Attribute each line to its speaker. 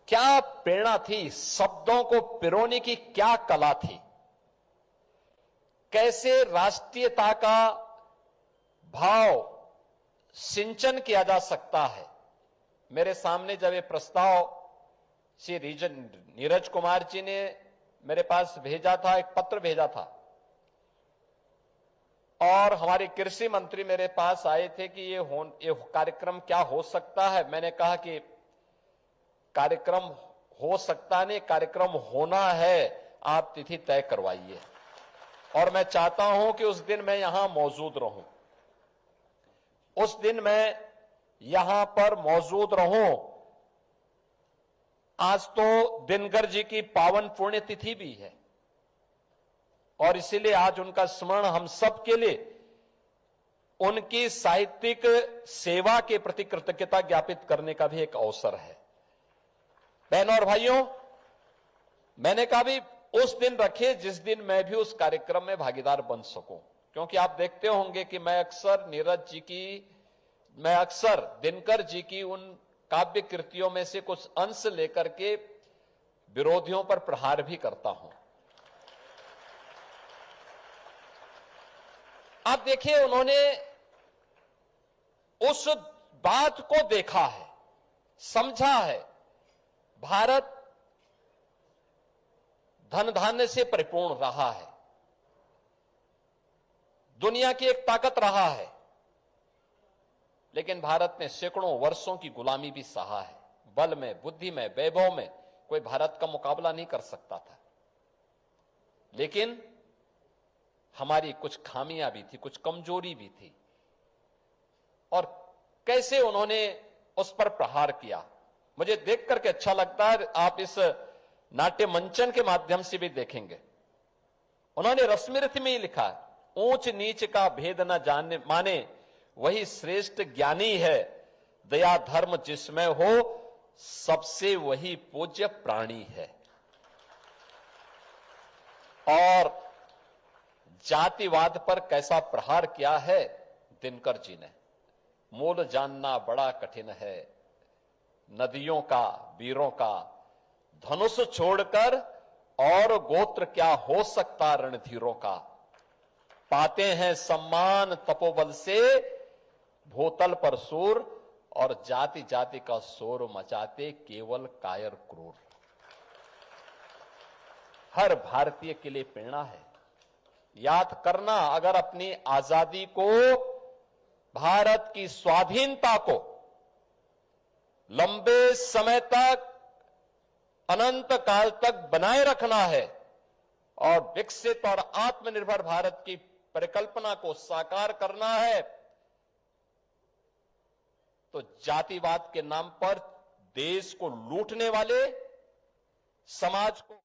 Speaker 1: क्या प्रेरणा थी, शब्दों को पिरोने की क्या कला थी, कैसे राष्ट्रीयता का भाव सिंचन किया जा सकता है। मेरे सामने जब ये प्रस्ताव श्री नीरज कुमार जी ने मेरे पास भेजा था, एक पत्र भेजा था, और हमारे कृषि मंत्री मेरे पास आए थे कि ये कार्यक्रम क्या हो सकता है। मैंने कहा कि कार्यक्रम हो सकता नहीं, कार्यक्रम होना है, आप तिथि तय करवाइए और मैं चाहता हूं कि उस दिन मैं यहां मौजूद रहूं, उस दिन मैं यहां पर मौजूद रहूं। आज तो दिनकर जी की पावन पुण्यतिथि भी है और इसीलिए आज उनका स्मरण हम सब के लिए उनकी साहित्यिक सेवा के प्रति कृतज्ञता ज्ञापित करने का भी एक अवसर है। बहनों और भाइयों, मैंने कहा भी उस दिन रखे जिस दिन मैं भी उस कार्यक्रम में भागीदार बन सकूं, क्योंकि आप देखते होंगे कि मैं अक्सर दिनकर जी की उन काव्य कृतियों में से कुछ अंश लेकर के विरोधियों पर प्रहार भी करता हूं। आप देखिए, उन्होंने उस बात को देखा है, समझा है। भारत धन धान्य से परिपूर्ण रहा है, दुनिया की एक ताकत रहा है, लेकिन भारत ने सैकड़ों वर्षों की गुलामी भी सहा है। बल में, बुद्धि में, वैभव में कोई भारत का मुकाबला नहीं कर सकता था, लेकिन हमारी कुछ खामियां भी थी, कुछ कमजोरी भी थी, और कैसे उन्होंने उस पर प्रहार किया, मुझे देख करके अच्छा लगता है। आप इस नाट्य मंचन के माध्यम से भी देखेंगे। उन्होंने रश्मिरथ में ही लिखा है, ऊंच नीच का भेद न जाने माने वही श्रेष्ठ ज्ञानी है, दया धर्म जिसमें हो सबसे वही पूज्य प्राणी है। और जातिवाद पर कैसा प्रहार किया है दिनकर जी ने। मोल जानना बड़ा कठिन है, नदियों का, वीरों का, धनुष छोड़कर और गोत्र क्या हो सकता रणधीरों का। पाते हैं सम्मान तपोबल से भूतल पर सूर, और जाति जाति का शोर मचाते केवल कायर क्रूर। हर भारतीय के लिए प्रेरणा है। याद करना, अगर अपनी आजादी को, भारत की स्वाधीनता को लंबे समय तक, अनंत काल तक बनाए रखना है और विकसित और आत्मनिर्भर भारत की परिकल्पना को साकार करना है, तो जातिवाद के नाम पर देश को लूटने वाले, समाज को